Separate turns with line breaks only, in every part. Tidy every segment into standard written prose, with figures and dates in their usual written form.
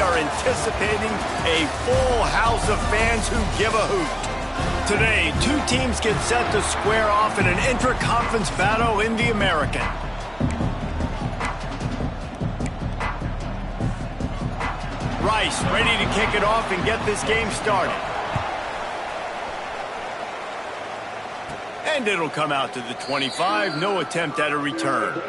we are anticipating a full house of fans who give a hoot. Today, two teams get set to square off in an intra-conference battle in the American. Rice ready to kick it off and get this game started. And it'll come out to the 25, no attempt at a return.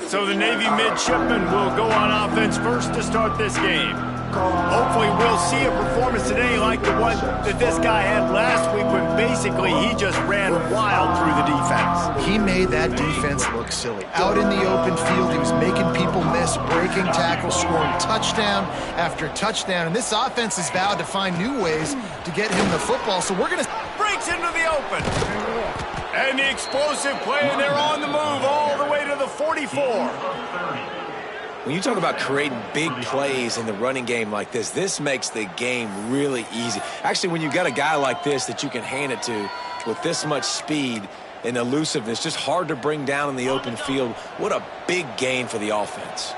So the Navy midshipmen will go on offense first to start this game. Hopefully we'll see a performance today like the one that this guy had last week when basically he just ran wild through the defense.
He made that defense look silly. Out in the open field, he was making people miss, breaking tackles, scoring touchdown after touchdown. And this offense has vowed to find new ways to get him the football. So we're going to...
Breaks into the open. And the explosive play, and they're on the move all the way to the 44.
When you talk about creating big plays in the running game like this makes the game really easy. Actually, when you've got a guy like this that you can hand it to with this much speed and elusiveness, just hard to bring down in the open field, what a big gain for the offense.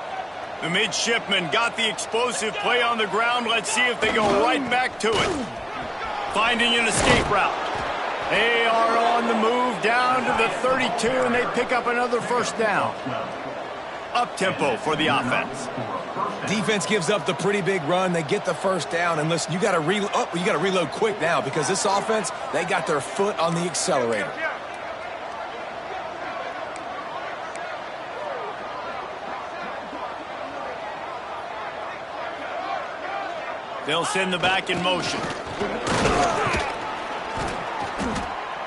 The midshipmen got the explosive play on the ground. Let's see if they go right back to it. Finding an escape route. They are on the move down to the 32, and they pick up another first down. Up-tempo for the offense.
Defense gives up the pretty big run. They get the first down, and listen, you got to reload quick now because this offense, they got their foot on the accelerator.
They'll send the back in motion.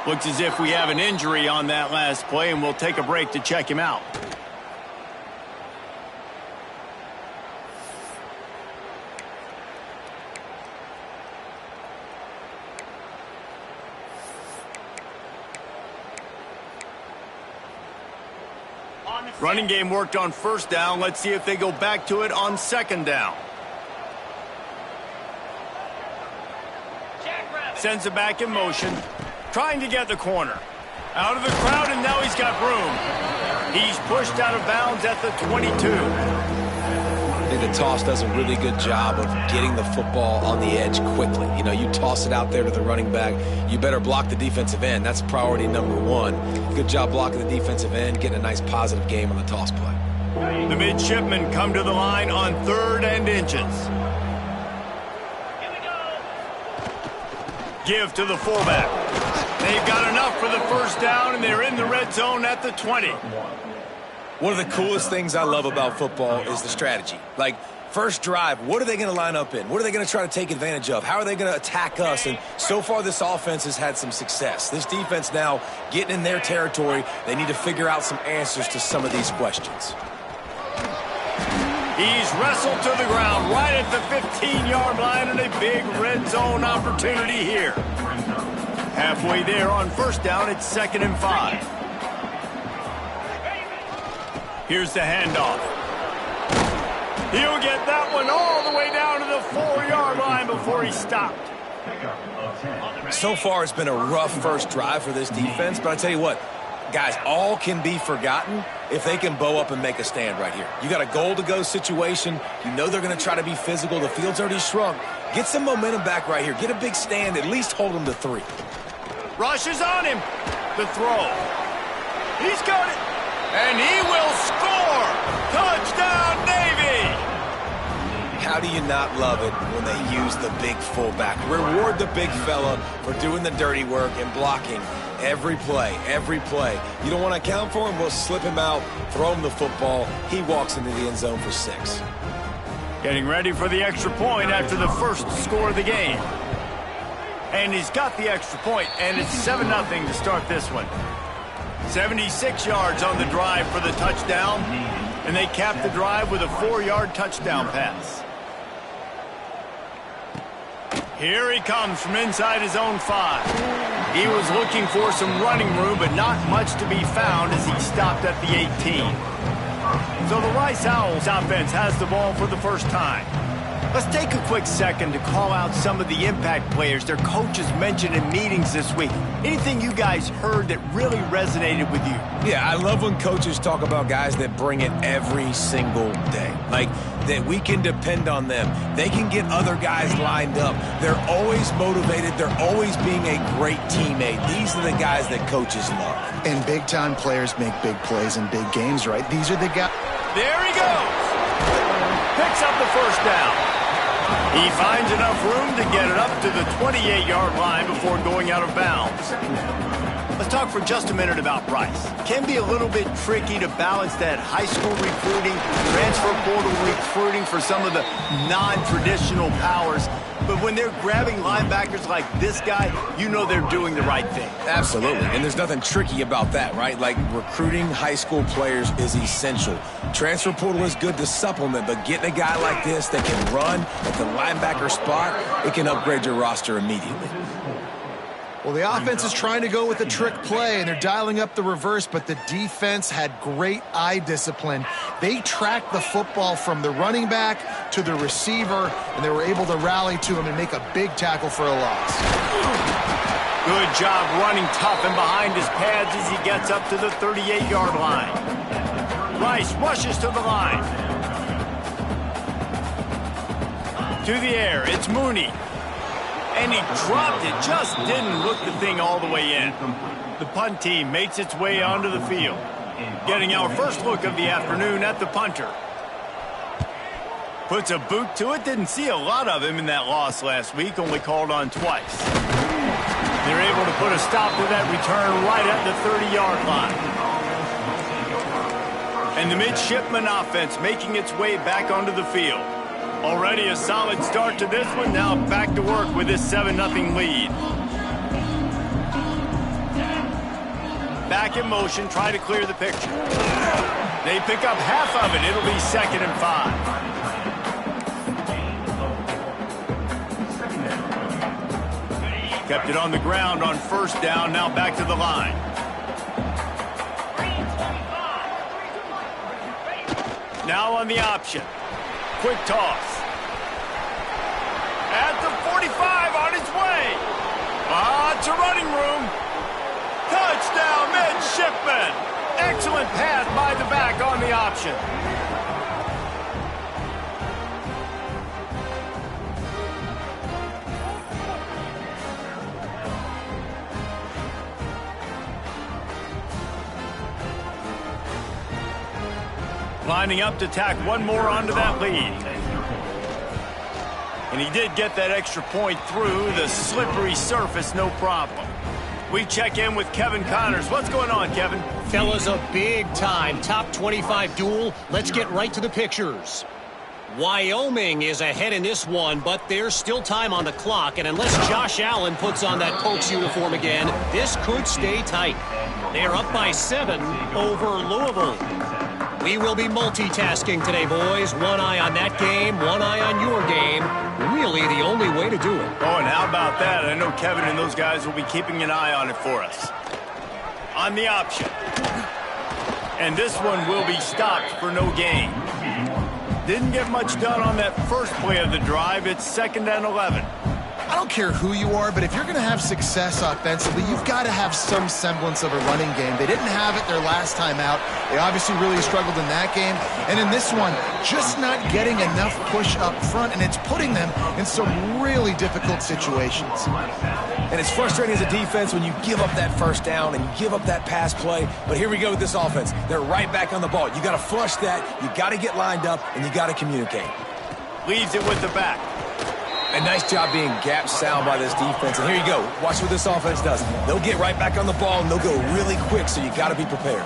Looks as if we have an injury on that last play, and we'll take a break to check him out. Running game worked on first down. Let's see if they go back to it on second down. Sends it back in motion. Trying to get the corner. Out of the crowd, and now he's got room. He's pushed out of bounds at the 22.
I think the toss does a really good job of getting the football on the edge quickly. You know, you toss it out there to the running back, you better block the defensive end. That's priority number one. Good job blocking the defensive end, getting a nice positive game on the toss play.
The midshipmen come to the line on 3rd and inches. Give to the fullback. They've got enough for the first down, and they're in the red zone at the 20.
One of the coolest things I love about football is the strategy. Like, first drive, what are they going to line up in? What are they going to try to take advantage of? How are they going to attack us? And so far, this offense has had some success. This defense now getting in their territory. They need to figure out some answers to some of these questions.
He's wrestled to the ground right at the 15-yard line, and a big red zone opportunity here. Halfway there on first down, it's 2nd and 5. Here's the handoff. He'll get that one all the way down to the 4-yard line before he stopped.
So far, it's been a rough first drive for this defense, but I tell you what, guys, all can be forgotten if they can bow up and make a stand right here. You got a goal-to-go situation. You know they're going to try to be physical. The field's already shrunk. Get some momentum back right here. Get a big stand. At least hold them to 3.
Rush is on him. The throw. He's got it. And he will score. Touchdown, Navy.
How do you not love it when they use the big fullback? Reward the big fella for doing the dirty work and blocking every play, every play. You don't want to account for him? We'll slip him out, throw him the football. He walks into the end zone for 6.
Getting ready for the extra point after the first score of the game. And he's got the extra point, and it's 7-0 to start this one. 76 yards on the drive for the touchdown, and they cap the drive with a 4-yard touchdown pass. Here he comes from inside his own 5. He was looking for some running room, but not much to be found as he stopped at the 18. So the Rice Owls offense has the ball for the first time. Let's take a quick second to call out some of the impact players their coaches mentioned in meetings this week. Anything you guys heard that really resonated with you?
Yeah, I love when coaches talk about guys that bring it every single day. Like, that we can depend on them. They can get other guys lined up. They're always motivated. They're always being a great teammate. These are the guys that coaches love.
And big-time players make big plays in big games, right? These are the guys.
There he goes. Picks up the first down. He finds enough room to get it up to the 28-yard line before going out of bounds. Let's talk for just a minute about Bryce. Can be a little bit tricky to balance that high school recruiting, transfer portal recruiting for some of the non-traditional powers. But when they're grabbing linebackers like this guy, you know they're doing the right thing.
Absolutely, and there's nothing tricky about that, right? Like, recruiting high school players is essential. Transfer portal is good to supplement, but getting a guy like this that can run at the linebacker spot, it can upgrade your roster immediately.
Well, the offense is trying to go with a trick play, and they're dialing up the reverse, but the defense had great eye discipline. They tracked the football from the running back to the receiver, and they were able to rally to him and make a big tackle for a loss.
Good job running tough and behind his pads as he gets up to the 38-yard line. Rice rushes to the line. To the air, it's Mooney. And he dropped it, just didn't look the thing all the way in. The punt team makes its way onto the field. Getting our first look of the afternoon at the punter. Puts a boot to it, didn't see a lot of him in that loss last week, only called on twice. They're able to put a stop to that return right at the 30-yard line. And the midshipman offense making its way back onto the field. Already a solid start to this one. Now back to work with this 7-0 lead. Back in motion, try to clear the picture. They pick up half of it. It'll be 2nd and 5. Kept it on the ground on first down. Now back to the line. Now on the option. Quick toss. At the 45, on his way. To running room. Touchdown, midshipman. Excellent pass by the back on the option. Lining up to tack one more onto that lead. And he did get that extra point through the slippery surface, no problem. We check in with Kevin Connors. What's going on, Kevin?
Fellas, a big-time top 25 duel. Let's get right to the pictures. Wyoming is ahead in this one, but there's still time on the clock, and unless Josh Allen puts on that Pokes uniform again, this could stay tight. They're up by 7 over Louisville. We will be multitasking today, boys. One eye on that game, one eye on your game. Really the only way to do it.
Oh, and how about that? I know Kevin and those guys will be keeping an eye on it for us. On the option. And this one will be stopped for no gain. Didn't get much done on that first play of the drive. It's 2nd and 11.
I don't care who you are, but if you're going to have success offensively, you've got to have some semblance of a running game. They didn't have it their last time out. They obviously really struggled in that game. And in this one, just not getting enough push up front, and it's putting them in some really difficult situations.
And it's frustrating as a defense when you give up that first down and you give up that pass play. But here we go with this offense. They're right back on the ball. You got to flush that, you got to get lined up, and you got to communicate.
Leaves it with the back.
A nice job being gap sound by this defense. And here you go. Watch what this offense does. They'll get right back on the ball, and they'll go really quick, so you got to be prepared.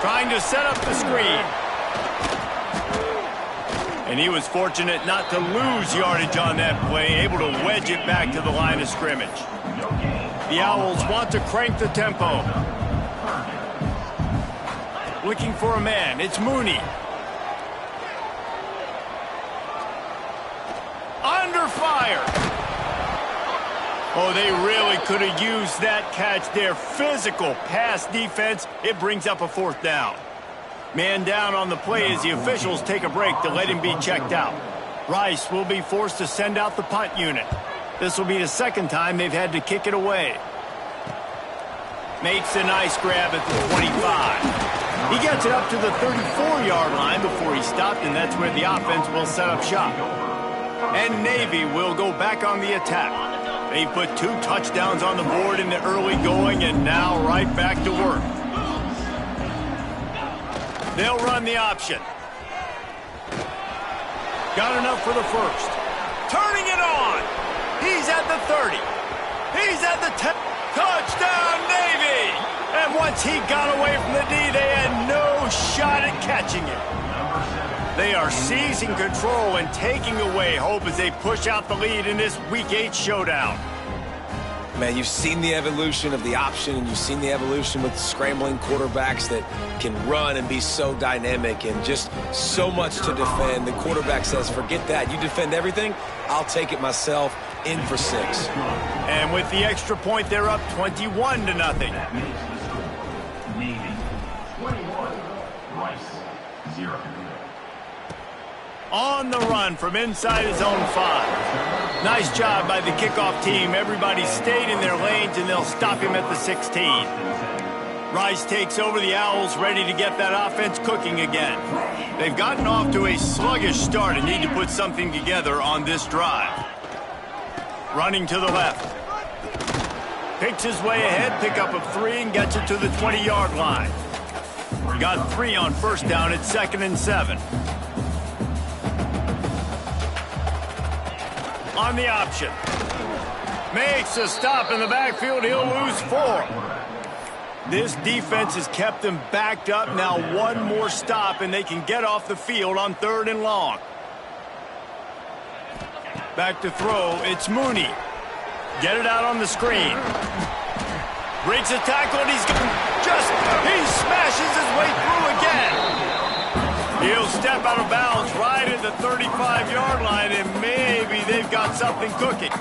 Trying to set up the screen. And he was fortunate not to lose yardage on that play, able to wedge it back to the line of scrimmage. The Owls want to crank the tempo. Looking for a man. It's Mooney. Under fire. Oh, they really could have used that catch there. Physical pass defense. It brings up a 4th down. Man down on the play as the officials take a break to let him be checked out. Rice will be forced to send out the punt unit. This will be the second time they've had to kick it away. Makes a nice grab at the 25. He gets it up to the 34-yard line before he stopped, and that's where the offense will set up shop. And Navy will go back on the attack. They put 2 touchdowns on the board in the early going, and now right back to work. They'll run the option. Got enough for the first. Turning it on. He's at the 30. He's at the 10. Touchdown, Navy! And once he got away from the D, they had no shot at catching it. They are seizing control and taking away hope as they push out the lead in this Week 8 showdown.
Man, you've seen the evolution of the option, and you've seen the evolution with scrambling quarterbacks that can run and be so dynamic and just so much to defend. The quarterback says, forget that. You defend everything, I'll take it myself. In for 6.
And with the extra point, they're up 21-0. On the run from inside his own 5. Nice job by the kickoff team. Everybody stayed in their lanes, and they'll stop him at the 16. Rice takes over the Owls, ready to get that offense cooking again. They've gotten off to a sluggish start and need to put something together on this drive. Running to the left. Picks his way ahead, pickup of 3, and gets it to the 20-yard line. Got 3 on first down at 2nd and 7. On the option. Makes a stop in the backfield. He'll lose 4. This defense has kept them backed up. Now 1 more stop, and they can get off the field on 3rd and long. Back to throw, it's Mooney. Get it out on the screen. Breaks a tackle, and he smashes his way through again. He'll step out of bounds right at the 35-yard line, and maybe they've got something cooking.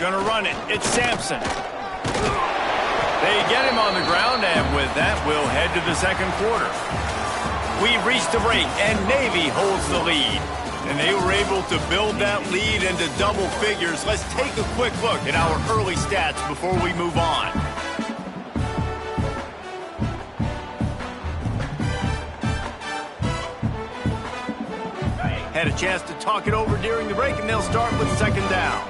Gonna run it, it's Sampson. They get him on the ground, and with that, we'll head to the second quarter. We reached the break, and Navy holds the lead. And they were able to build that lead into double figures. Let's take a quick look at our early stats before we move on. Had a chance to talk it over during the break, and they'll start with 2nd down.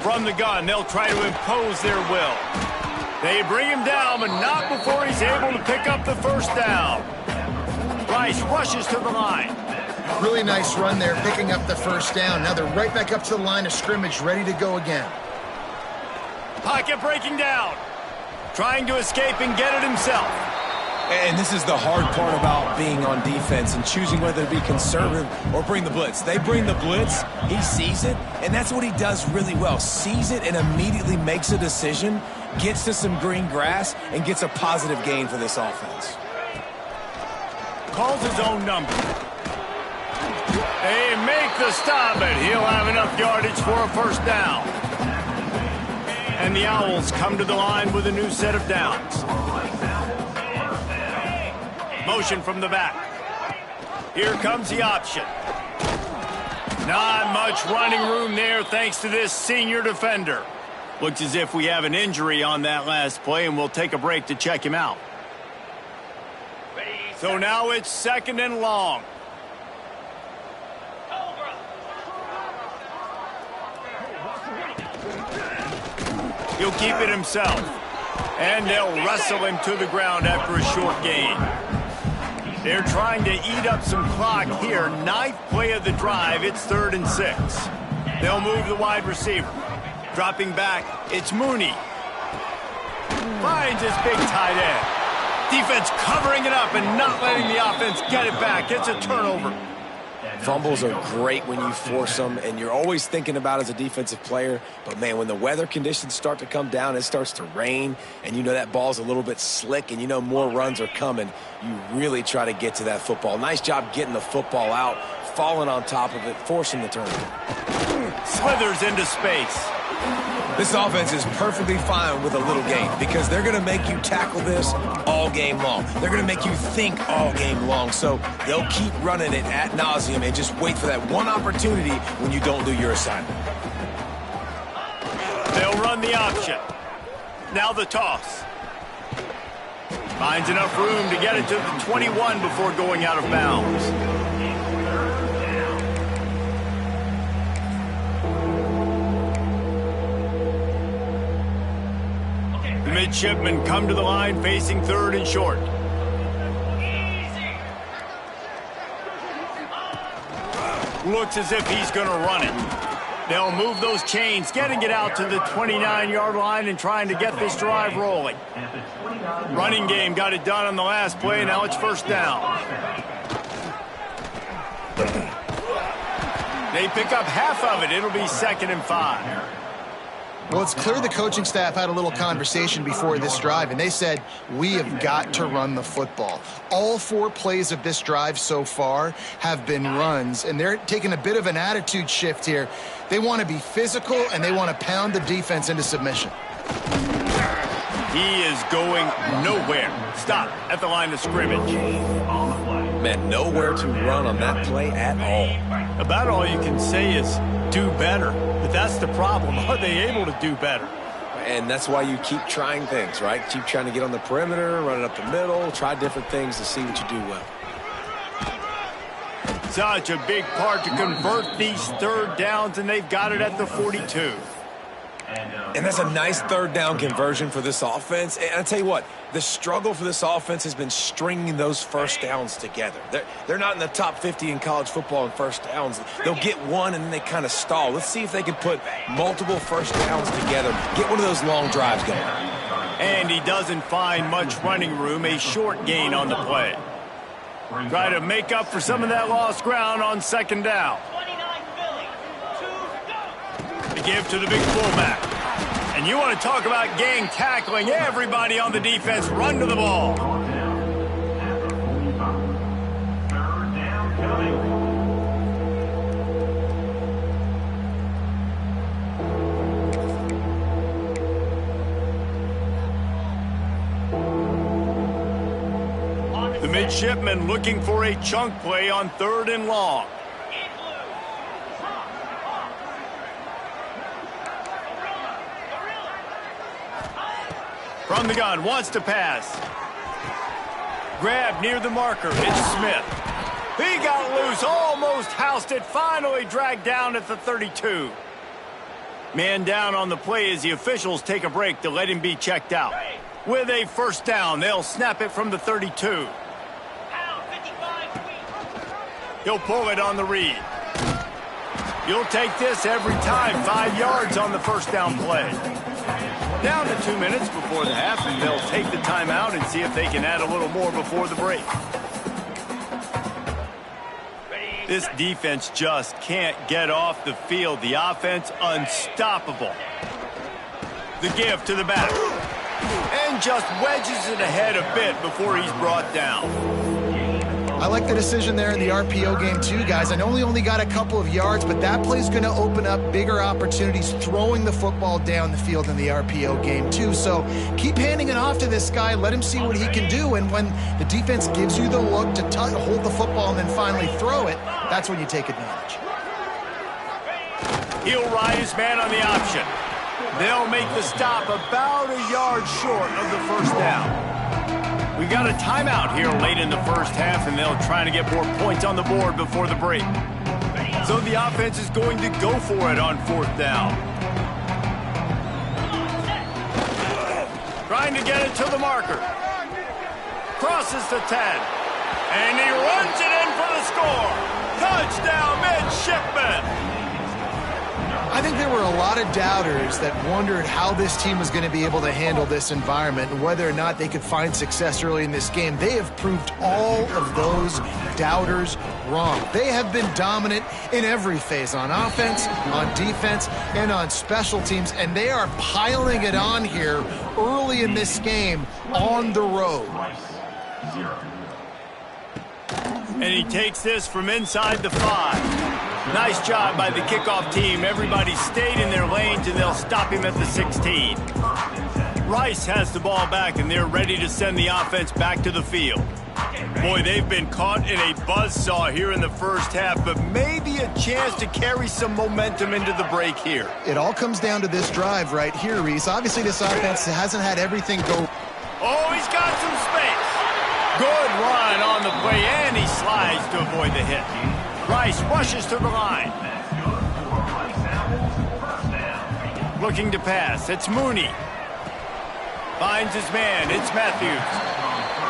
From the gun, they'll try to impose their will. They bring him down, but not before he's able to pick up the first down. Rice rushes to the line.
Really nice run there, picking up the first down. Now they're right back up to the line of scrimmage, ready to go again.
Pocket breaking down. Trying to escape and get it himself.
And this is the hard part about being on defense and choosing whether to be conservative or bring the blitz. They bring the blitz, he sees it, and that's what he does really well. Sees it and immediately makes a decision, gets to some green grass, and gets a positive gain for this offense.
Calls his own number. They make the stop, but he'll have enough yardage for a first down. And the Owls come to the line with a new set of downs. Motion from the back. Here comes the option. Not much running room there thanks to this senior defender. Looks as if we have an injury on that last play, and we'll take a break to check him out. So now it's 2nd and long. He'll keep it himself. And they'll wrestle him to the ground after a short gain. They're trying to eat up some clock here. 9th play of the drive. It's 3rd and 6. They'll move the wide receiver. Dropping back, it's Mooney. Finds his big tight end. Defense covering it up and not letting the offense get it back. It's a turnover.
Fumbles are great when you force them, and you're always thinking about as a defensive player. But, man, when the weather conditions start to come down, it starts to rain, and you know that ball's a little bit slick, and you know more runs are coming, you really try to get to that football. Nice job getting the football out, falling on top of it, forcing the turnover.
Slithers into space.
This offense is perfectly fine with a little gain because they're going to make you tackle this all game long. They're going to make you think all game long. So they'll keep running it ad nauseum and just wait for that one opportunity when you don't do your assignment.
They'll run the option. Now the toss. Finds enough room to get it to the 21 before going out of bounds. The midshipmen come to the line facing third and short. Looks as if he's going to run it. They'll move those chains, getting it out to the 29-yard line and trying to get this drive rolling. Running game got it done on the last play, now it's first down. They pick up half of it. It'll be 2nd and 5.
Well, it's clear the coaching staff had a little conversation before this drive, and they said, we have got to run the football. All 4 plays of this drive so far have been runs, and they're taking a bit of an attitude shift here. They want to be physical, and they want to pound the defense into submission.
He is going nowhere. Stop at the line of scrimmage.
Man, nowhere to run on that play at all.
About all you can say is do better. But that's the problem. Are they able to do better?
And that's why you keep trying things, right? Keep trying to get on the perimeter, run it up the middle, try different things to see what you do well.
Such a big part to convert these third downs, and they've got it at the 42.
And that's a nice third down conversion for this offense. And I tell you what, the struggle for this offense has been stringing those first downs together. They're not in the top 50 in college football in first downs. They'll get one and then they kind of stall. Let's see if they can put multiple first downs together, get one of those long drives going.
And he doesn't find much running room, a short gain on the play. Try to make up for some of that lost ground on 2nd down. The give to the big fullback. And you want to talk about gang tackling. Everybody on the defense run to the ball. The midshipmen looking for a chunk play on 3rd and long. From the gun, wants to pass. Grab near the marker, it's Smith. He got loose, almost housed it, finally dragged down at the 32. Man down on the play as the officials take a break to let him be checked out. With a first down, they'll snap it from the 32. He'll pull it on the read. You'll take this every time, 5 yards on the first down play. Down to 2 minutes before the half, and they'll take the timeout and see if they can add a little more before the break. This defense just can't get off the field. The offense unstoppable. The give to the back. And just wedges it ahead a bit before he's brought down.
I like the decision there in the RPO game too, guys. I know he only got a couple of yards, but that play's going to open up bigger opportunities throwing the football down the field in the RPO game too. So keep handing it off to this guy. Let him see what he can do. And when the defense gives you the look to hold the football and then finally throw it, that's when you take advantage.
He'll ride his man on the option. They'll make the stop about a yard short of the first down. We've got a timeout here late in the first half, and they'll try to get more points on the board before the break. So the offense is going to go for it on 4th down. Trying to get it to the marker. Crosses the 10. And he runs it in for the score. Touchdown, midshipmen.
I think there were a lot of doubters that wondered how this team was going to be able to handle this environment and whether or not they could find success early in this game. They have proved all of those doubters wrong. They have been dominant in every phase, on offense, on defense, and on special teams, and they are piling it on here early in this game on the road.
And he takes this from inside the 5. Nice job by the kickoff team. Everybody stayed in their lanes, and they'll stop him at the 16. Rice has the ball back, and they're ready to send the offense back to the field. Boy, they've been caught in a buzzsaw here in the first half, but maybe a chance to carry some momentum into the break here.
It all comes down to this drive right here, Reese. Obviously, this offense hasn't had everything go.
Oh, he's got some space. Good run on the play, and he slides to avoid the hit. Rice rushes to the line. Looking to pass. It's Mooney. Finds his man. It's Matthews.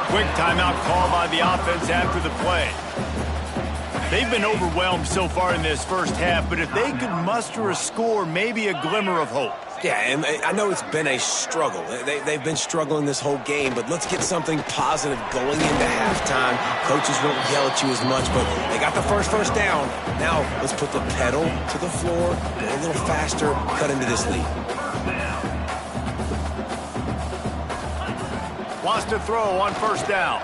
Quick timeout call by the offense after the play. They've been overwhelmed so far in this first half, but if they could muster a score, maybe a glimmer of hope.
Yeah, and I know it's been a struggle. They've been struggling this whole game, but let's get something positive going into halftime. Coaches won't yell at you as much, but they got the first down. Now, let's put the pedal to the floor, go a little faster, cut into this lead.
Wants to throw on first down.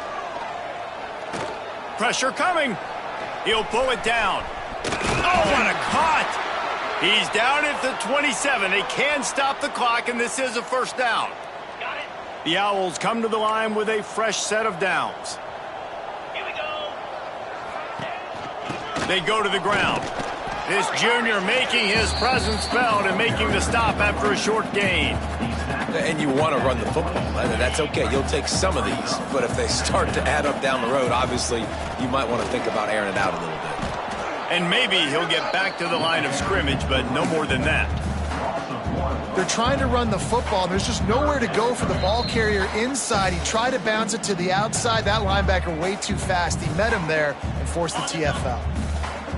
Pressure coming. He'll pull it down. Oh, what a cut! He's down at the 27. They can stop the clock, and this is a first down. The Owls come to the line with a fresh set of downs.
Here we go.
They go to the ground. This junior making his presence felt and making the stop after a short gain.
And you want to run the football. That's okay. You'll take some of these. But if they start to add up down the road, obviously, you might want to think about airing it out a little bit.
And maybe he'll get back to the line of scrimmage, but no more than that.
They're trying to run the football. There's just nowhere to go for the ball carrier inside. He tried to bounce it to the outside. That linebacker way too fast. He met him there and forced the TFL.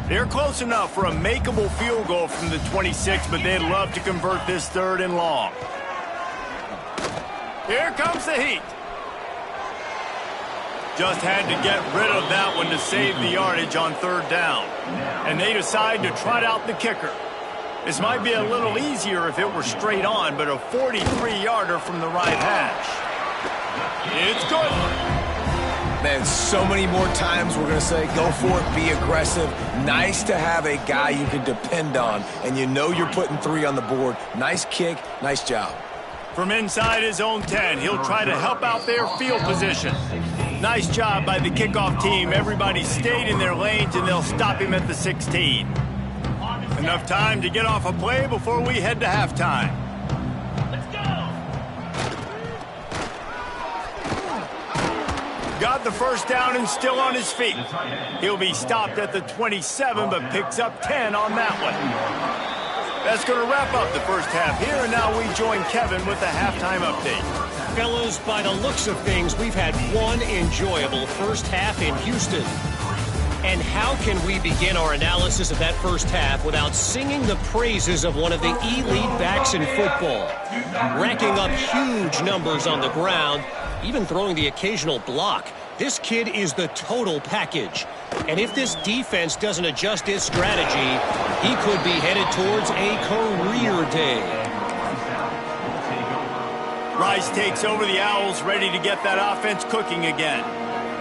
They're close enough for a makeable field goal from the 26, but they'd love to convert this 3rd and long. Here comes the heat. Just had to get rid of that one to save the yardage on 3rd down. And they decide to trot out the kicker. This might be a little easier if it were straight on, but a 43-yarder from the right hash. It's good.
Man, so many more times we're going to say, go for it, be aggressive. Nice to have a guy you can depend on, and you know you're putting 3 on the board. Nice kick, nice job.
From inside his own 10, he'll try to help out their field position. Nice job by the kickoff team. Everybody stayed in their lanes, and they'll stop him at the 16. Enough time to get off a play before we head to halftime.
Let's go.
Got the first down and still on his feet. He'll be stopped at the 27, but picks up 10 on that one. That's going to wrap up the first half here, and now we join Kevin with the halftime update.
Fellas, by the looks of things, we've had one enjoyable first half in Houston. And how can we begin our analysis of that first half without singing the praises of one of the elite backs in football? Racking up huge numbers on the ground, even throwing the occasional block. This kid is the total package. And if this defense doesn't adjust its strategy, he could be headed towards a career day.
Rice takes over the Owls, ready to get that offense cooking again.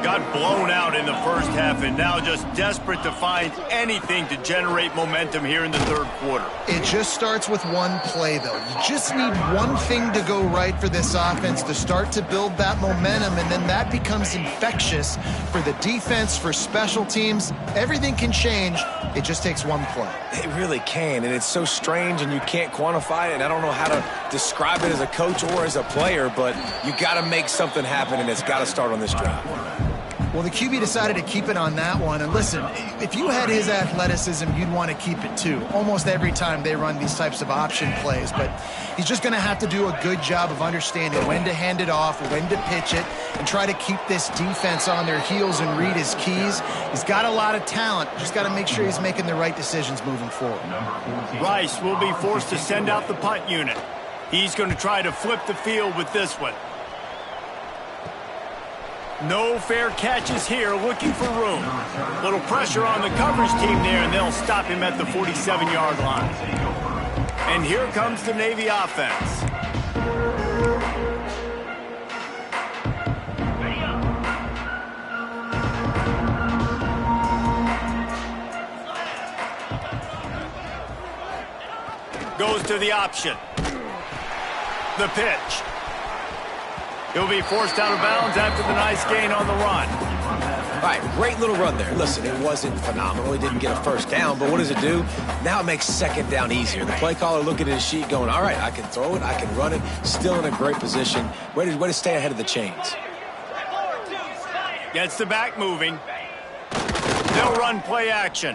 Got blown out in the first half and now just desperate to find anything to generate momentum here in the 3rd quarter.
It just starts with one play, though. You just need one thing to go right for this offense to start to build that momentum, and then that becomes infectious for the defense, for special teams. Everything can change. It just takes one play.
It really can, and it's so strange, and you can't quantify it, and I don't know how to describe it as a coach or as a player, but you got to make something happen, and it's got to start on this drive.
Well, the QB decided to keep it on that one. And listen, if you had his athleticism, you'd want to keep it too. Almost every time they run these types of option plays. But he's just going to have to do a good job of understanding when to hand it off, when to pitch it, and try to keep this defense on their heels and read his keys. He's got a lot of talent. Just got to make sure he's making the right decisions moving forward.
Rice will be forced to send out the punt unit. He's going to try to flip the field with this one. No fair catches here, looking for room. Little pressure on the coverage team there, and they'll stop him at the 47-yard line. And here comes the Navy offense. goes to the option. The pitch. He'll be forced out of bounds after the nice gain on the run.
All right, great little run there. Listen, it wasn't phenomenal. He didn't get a first down, but what does it do? Now it makes second down easier. The play caller looking at his sheet going, all right, I can throw it, I can run it, still in a great position. Way to stay ahead of the chains.
Gets the back moving. They'll run play action.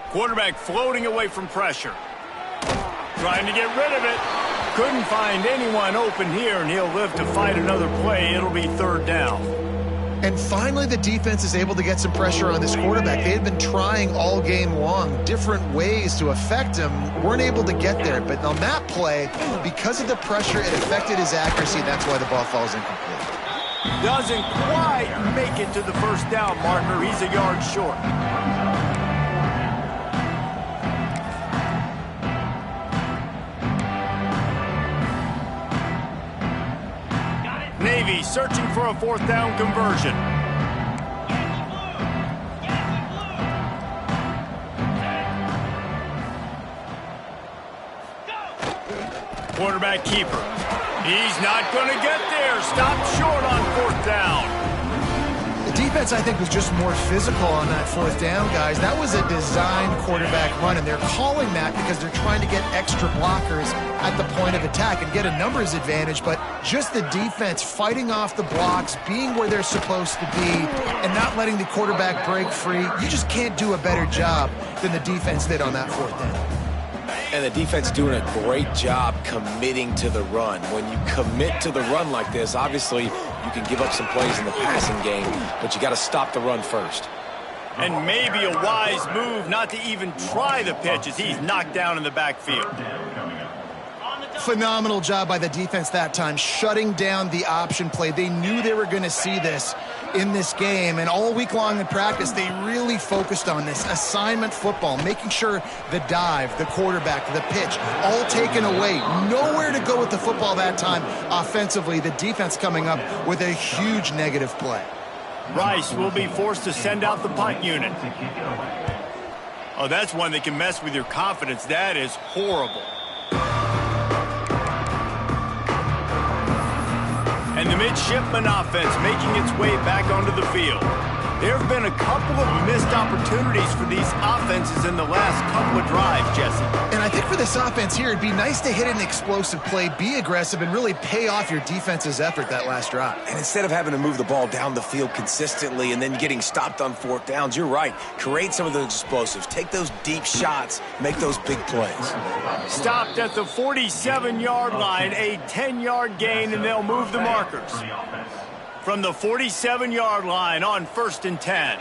Quarterback floating away from pressure. Trying to get rid of it. Couldn't find anyone open here, and he'll live to fight another play. It'll be third down.
And finally, the defense is able to get some pressure on this quarterback. They had been trying all game long different ways to affect him. Weren't able to get there. But on that play, because of the pressure, it affected his accuracy. That's why the ball falls incomplete.
Doesn't quite make it to the first down marker. He's a yard short. Navy searching for a fourth down conversion. Quarterback keeper. He's not going to get there. Stopped short on fourth down.
The defense, I think, was just more physical on that fourth down, guys. That was a designed quarterback run, and they're calling that because they're trying to get extra blockers at the point of attack and get a numbers advantage, but just the defense fighting off the blocks, being where they're supposed to be, and not letting the quarterback break free. You just can't do a better job than the defense did on that fourth down.
And the defense doing a great job committing to the run. When you commit to the run like this, obviously you can give up some plays in the passing game, but you got to stop the run first.
And maybe a wise move not to even try the pitch as he's knocked down in the backfield.
Phenomenal job by the defense that time, shutting down the option play. They knew they were going to see this in this game, and all week long in practice, they really focused on this assignment football, making sure the dive, the quarterback, the pitch, all taken away. Nowhere to go with the football that time offensively. The defense coming up with a huge negative play.
Rice will be forced to send out the punt unit. Oh, that's one that can mess with your confidence. That is horrible. And the midshipman offense making its way back onto the field. There have been a couple of missed opportunities for these offenses in the last couple of drives, Jesse.
And I think for this offense here, it'd be nice to hit an explosive play, be aggressive, and really pay off your defense's effort that last drive.
And instead of having to move the ball down the field consistently and then getting stopped on fourth downs, you're right. Create some of those explosives. Take those deep shots. Make those big plays.
Stopped at the 47-yard line, a 10-yard gain, and they'll move the markers. From the 47-yard line on 1st and 10.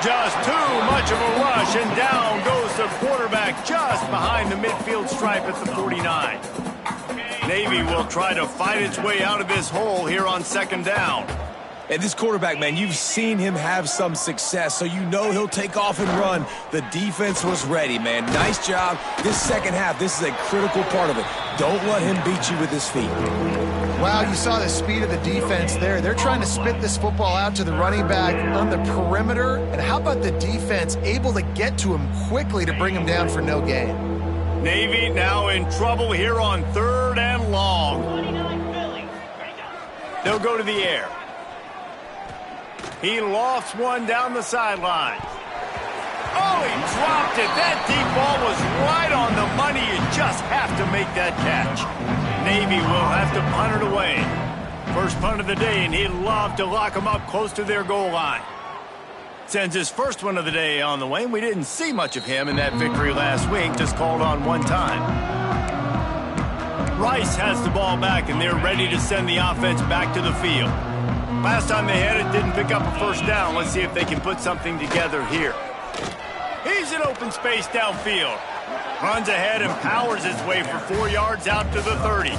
Just too much of a rush, and down goes the quarterback just behind the midfield stripe at the 49. Navy will try to fight its way out of this hole here on 2nd down.
And this quarterback, man, you've seen him have some success, so you know he'll take off and run. The defense was ready, man. Nice job. This second half, this is a critical part of it. Don't let him beat you with his feet.
Wow, you saw the speed of the defense there. They're trying to spit this football out to the running back on the perimeter. And how about the defense able to get to him quickly to bring him down for no gain?
Navy now in trouble here on 3rd and long. They'll go to the air. He lofts one down the sideline. Oh, he dropped it. That deep ball was right on the money. You just have to make that catch. Navy will have to punt it away. First punt of the day, and he'd love to lock them up close to their goal line. Sends his first one of the day on the way. We didn't see much of him in that victory last week, just called on one time. Rice has the ball back, and they're ready to send the offense back to the field. Last time they had it, didn't pick up a first down. Let's see if they can put something together here. He's in open space downfield. Runs ahead and powers his way for 4 yards out to the 30.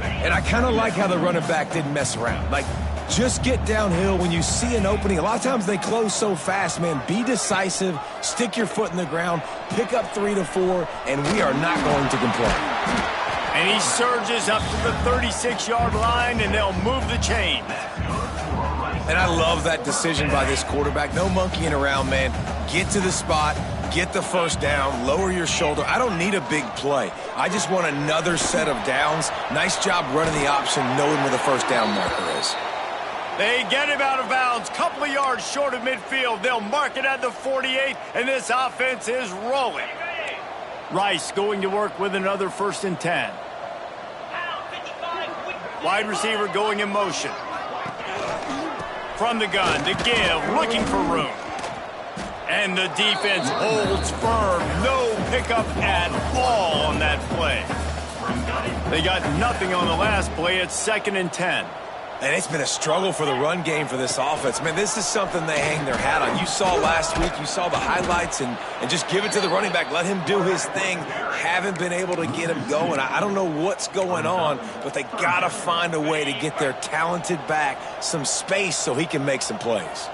And I kind of like how the running back didn't mess around. Like, just get downhill when you see an opening. A lot of times they close so fast, man. Be decisive, stick your foot in the ground, pick up 3 to 4, and we are not going to complain.
And he surges up to the 36-yard line, and they'll move the chain.
And I love that decision by this quarterback. No monkeying around, man. Get to the spot, get the first down, lower your shoulder. I don't need a big play. I just want another set of downs. Nice job running the option, knowing where the first down marker is.
They get him out of bounds, couple of yards short of midfield. They'll mark it at the 48, and this offense is rolling. Rice going to work with another 1st and 10. Wide receiver going in motion. From the gun to give, looking for room. And the defense holds firm. No pickup at all on that play. They got nothing on the last play. It's 2nd and 10.
And it's been a struggle for the run game for this offense. Man, this is something they hang their hat on. You saw last week, you saw the highlights, and just give it to the running back. Let him do his thing. Haven't been able to get him going. I don't know what's going on, but they got to find a way to get their talented back some space so he can make some plays.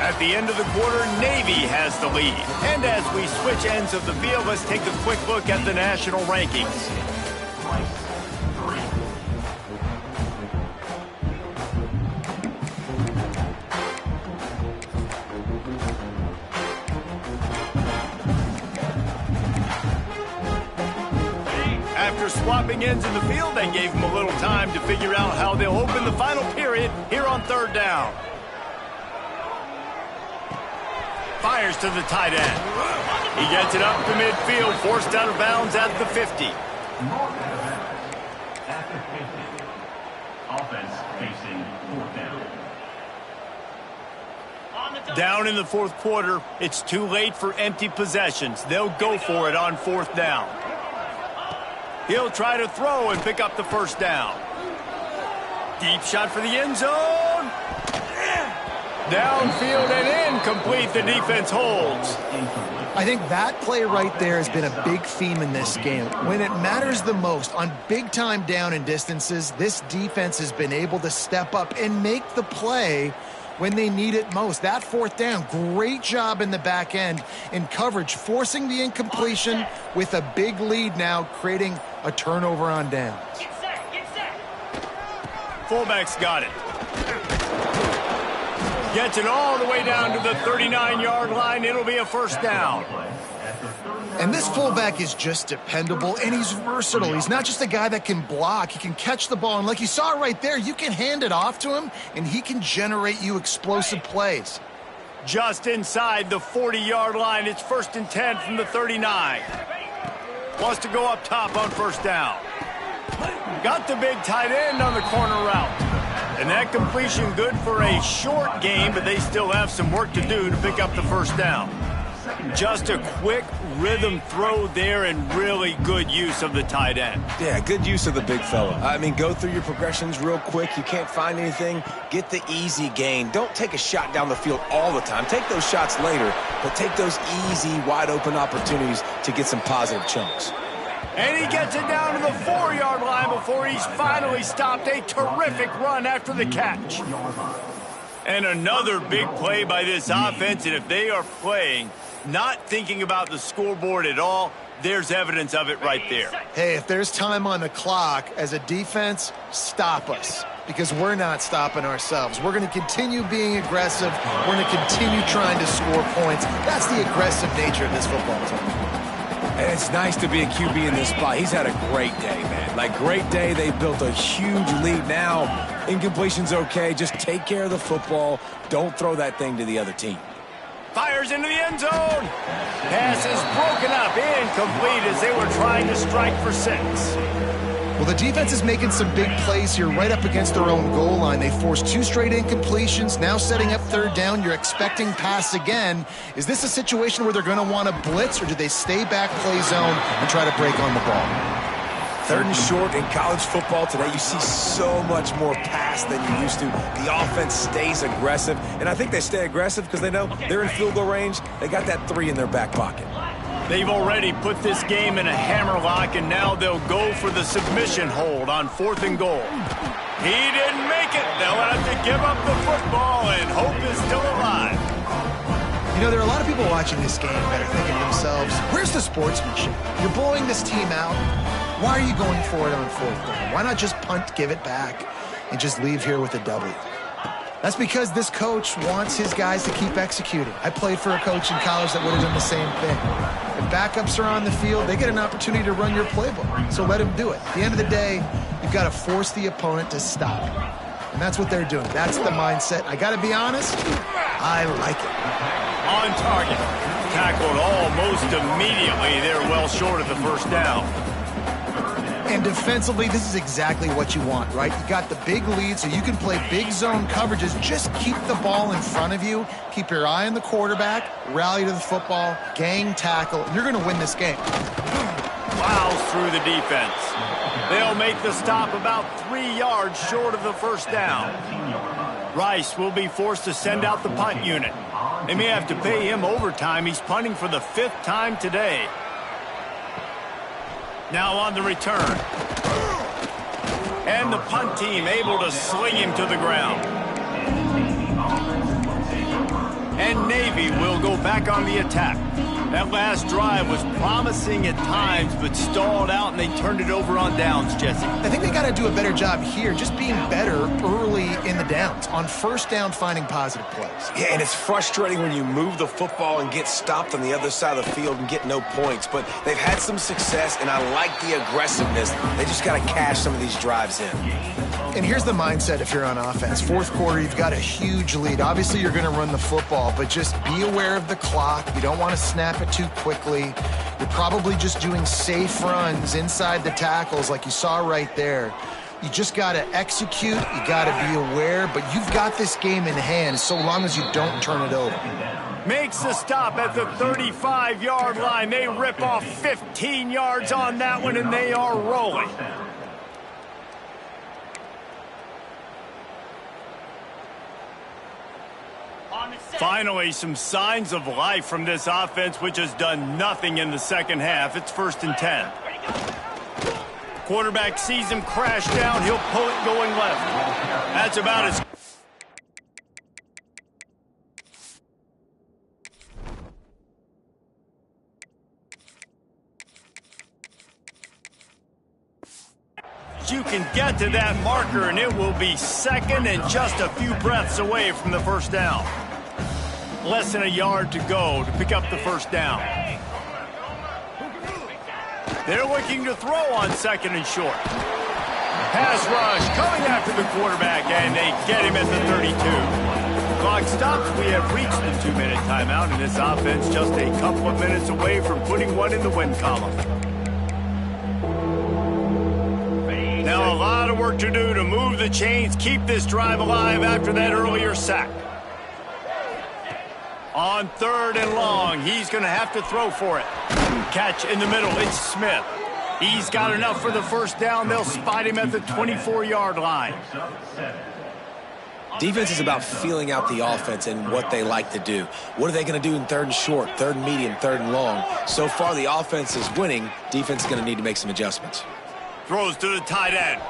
At the end of the quarter, Navy has the lead. And as we switch ends of the field, let's take a quick look at the national rankings. After swapping ends in the field, they gave them a little time to figure out how they'll open the final period here on 3rd down. Fires to the tight end. He gets it up to midfield, forced out of bounds at the 50.
Offense facing 4th down.
Down in the 4th quarter, it's too late for empty possessions. They'll go for it on 4th down. He'll try to throw and pick up the 1st down. Deep shot for the end zone. Downfield and incomplete. The defense holds.
I think that play right there has been a big theme in this game. When it matters the most, on big-time down and distances, this defense has been able to step up and make the play when they need it most. That 4th down, great job in the back end in coverage, forcing the incompletion with a big lead now, creating a turnover on downs.
Fullback's got it. Gets it all the way down to the 39-yard line. It'll be a 1st down.
And this fullback is just dependable, and he's versatile. He's not just a guy that can block. He can catch the ball, and like you saw right there, you can hand it off to him, and he can generate you explosive plays.
Just inside the 40-yard line. It's 1st and 10 from the 39. Wants to go up top on 1st down. Got the big tight end on the corner route. And that completion good for a short game, but they still have some work to do to pick up the 1st down. Just a quick rhythm throw there and really good use of the tight end.
Yeah, good use of the big fella. I mean, go through your progressions real quick. You can't find anything. Get the easy gain. Don't take a shot down the field all the time. Take those shots later, but take those easy, wide-open opportunities to get some positive chunks.
And he gets it down to the 4-yard line before he's finally stopped. A terrific run after the catch. And another big play by this offense, and if they are playing, not thinking about the scoreboard at all, there's evidence of it right there.
Hey, if there's time on the clock, as a defense, stop us. Because we're not stopping ourselves. We're going to continue being aggressive. We're going to continue trying to score points. That's the aggressive nature of this football team.
And it's nice to be a QB in this spot. He's had a great day, man. Like, great day. They built a huge lead now. Incompletion's okay. Just take care of the football. Don't throw that thing to the other team.
Fires into the end zone. Pass is broken up. Incomplete as they were trying to strike for 6.
Well, the defense is making some big plays here right up against their own goal line. They forced 2 straight incompletions, now setting up 3rd down. You're expecting pass again. Is this a situation where they're going to want to blitz, or do they stay back, play zone, and try to break on the ball?
3rd and short in college football today, you see so much more pass than you used to. The offense stays aggressive, and I think they stay aggressive because they know they're in field goal range. They got that 3 in their back pocket.
They've already put this game in a hammerlock, and now they'll go for the submission hold on 4th and goal. He didn't make it. They'll have to give up the football, and hope is still alive.
You know, there are a lot of people watching this game that are thinking to themselves, where's the sportsmanship? You're blowing this team out. Why are you going for it on 4th down? Why not just punt, give it back, and just leave here with a W? That's because this coach wants his guys to keep executing. I played for a coach in college that would have done the same thing. If backups are on the field, they get an opportunity to run your playbook, so let them do it. At the end of the day, you've got to force the opponent to stop. And that's what they're doing. That's the mindset. I got to be honest, I like it.
On target. Tackled almost immediately. They're well short of the first down.
And defensively, this is exactly what you want, right? You got the big lead, so you can play big zone coverages. Just keep the ball in front of you. Keep your eye on the quarterback. Rally to the football. Gang tackle. And you're going to win this game.
Plows through the defense. They'll make the stop about 3 yards short of the first down. Rice will be forced to send out the punt unit. They may have to pay him overtime. He's punting for the 5th time today. Now on the return. And the punt team able to sling him to the ground. And Navy will go back on the attack. That last drive was promising at times, but stalled out, and they turned it over on downs, Jesse.
I think they got to do a better job here, just being better early in the downs. On first down, finding positive plays.
Yeah, and it's frustrating when you move the football and get stopped on the other side of the field and get no points. But they've had some success, and I like the aggressiveness. They just got to cash some of these drives in.
And here's the mindset if you're on offense. Fourth quarter, you've got a huge lead. Obviously, you're going to run the football, but just be aware of the clock. You don't want to snap it too quickly. You're probably just doing safe runs inside the tackles like you saw right there. You just got to execute. You got to be aware, but you've got this game in hand so long as you don't turn it over.
Makes the stop at the 35-yard line. They rip off 15 yards on that one, and they are rolling. Finally, some signs of life from this offense, which has done nothing in the second half. It's 1st and 10. Quarterback sees him crash down. He'll pull it going left. That's about as... You can get to that marker, and it will be 2nd and just a few breaths away from the first down. Less than a yard to go to pick up the first down. They're looking to throw on 2nd and short. Pass rush coming after the quarterback, and they get him at the 32. Clock stops. We have reached the 2-minute timeout, and this offense just a couple of minutes away from putting one in the win column. Now a lot of work to do to move the chains, keep this drive alive after that earlier sack. On 3rd and long, he's going to have to throw for it. Catch in the middle, it's Smith. He's got enough for the first down. They'll spot him at the 24-yard line.
Defense is about feeling out the offense and what they like to do. What are they going to do in 3rd and short, 3rd and medium, 3rd and long? So far, the offense is winning. Defense is going to need to make some adjustments.
Throws to the tight end.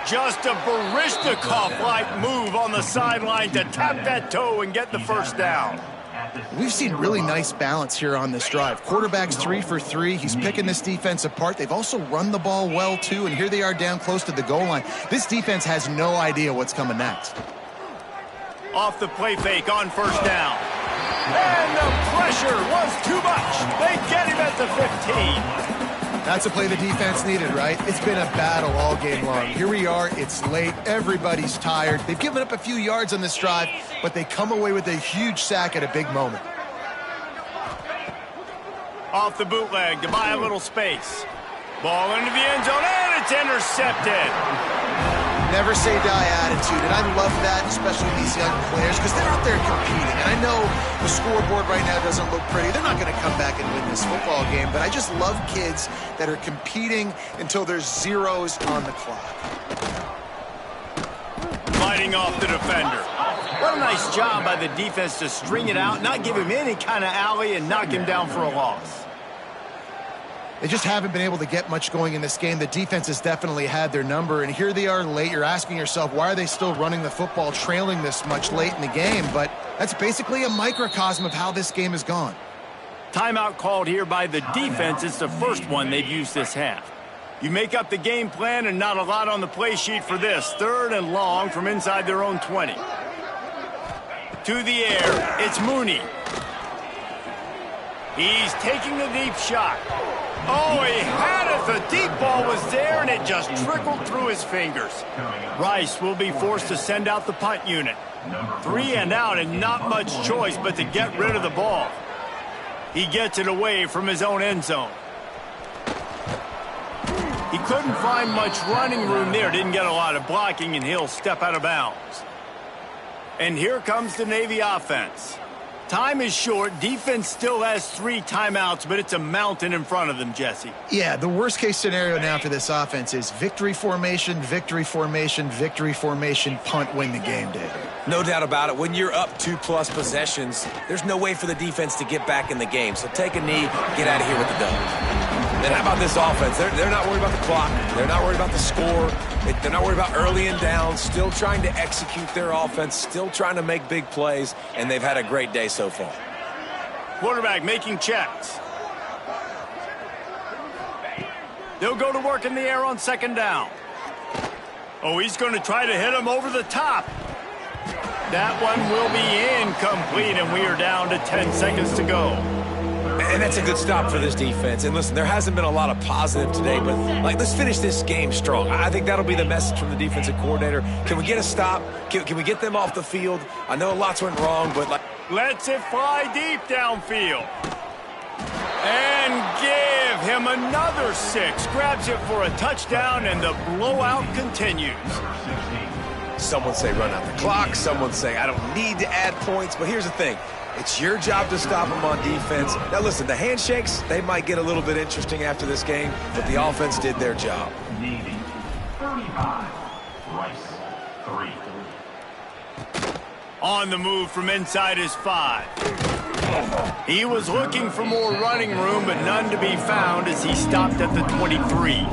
Just a Baryshnikov-like move on the sideline to tap that toe and get the first down.
We've seen really nice balance here on this drive. Quarterback's 3 for 3. He's picking this defense apart. They've also run the ball well, too, and here they are down close to the goal line. This defense has no idea what's coming next.
Off the play fake on first down. And the pressure was too much. They get him at the 15.
That's a play the defense needed, right? It's been a battle all game long. Here we are. It's late. Everybody's tired. They've given up a few yards on this drive, but they come away with a huge sack at a big moment.
Off the bootleg to buy a little space. Ball into the end zone, and it's intercepted.
Never say die attitude, and I love that, especially these young players, because they're out there competing. And I know the scoreboard right now doesn't look pretty. They're not going to come back and win this football game, but I just love kids that are competing until there's zeros on the clock.
Fighting off the defender. What a nice job by the defense to string it out, not give him any kind of alley, and knock him down for a loss.
They just haven't been able to get much going in this game. The defense has definitely had their number, and here they are late. You're asking yourself, why are they still running the football, trailing this much late in the game? But that's basically a microcosm of how this game has gone.
Timeout called here by the defense. It's the first one they've used this half. You make up the game plan, and not a lot on the play sheet for this. 3rd and long from inside their own 20. To the air, it's Mooney. He's taking a deep shot. Oh, he had it. The deep ball was there, and it just trickled through his fingers. Rice will be forced to send out the punt unit. 3 and out, and not much choice but to get rid of the ball. He gets it away from his own end zone. He couldn't find much running room there. Didn't get a lot of blocking, and he'll step out of bounds. And here comes the Navy offense. Time is short. Defense still has 3 timeouts, but it's a mountain in front of them, Jesse.
Yeah, the worst-case scenario now for this offense is victory formation, victory formation, victory formation, punt, win the game, David.
No doubt about it. When you're up 2+ possessions, there's no way for the defense to get back in the game. So take a knee, get out of here with the dub. And how about this offense? They're not worried about the clock. They're not worried about the score. They're not worried about early and down. Still trying to execute their offense. Still trying to make big plays. And they've had a great day so far.
Quarterback making checks. They'll go to work in the air on 2nd down. Oh, he's going to try to hit him over the top. That one will be incomplete, and we are down to 10 seconds to go.
And that's a good stop for this defense. And listen, there hasn't been a lot of positive today, but let's finish this game strong. I think that'll be the message from the defensive coordinator. Can we get a stop? Can we get them off the field? I know lots went wrong, but
lets it fly deep downfield. And give him another 6. Grabs it for a touchdown, and the blowout continues.
Someone say run out the clock. Someone say I don't need to add points. But here's the thing. It's your job to stop them on defense. Now, listen, the handshakes, they might get a little bit interesting after this game, but the offense did their job.
Navy 35, Rice 3.
On the move from inside his 5. He was looking for more running room, but none to be found as he stopped at the 23.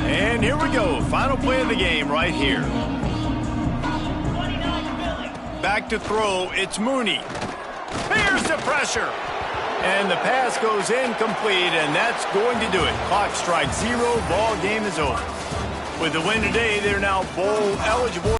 And here we go. Final play of the game right here. Back to throw, it's Mooney. Here's the pressure. And the pass goes incomplete, and that's going to do it. Clock strikes 0, ball game is over. With the win today, they're now bowl eligible.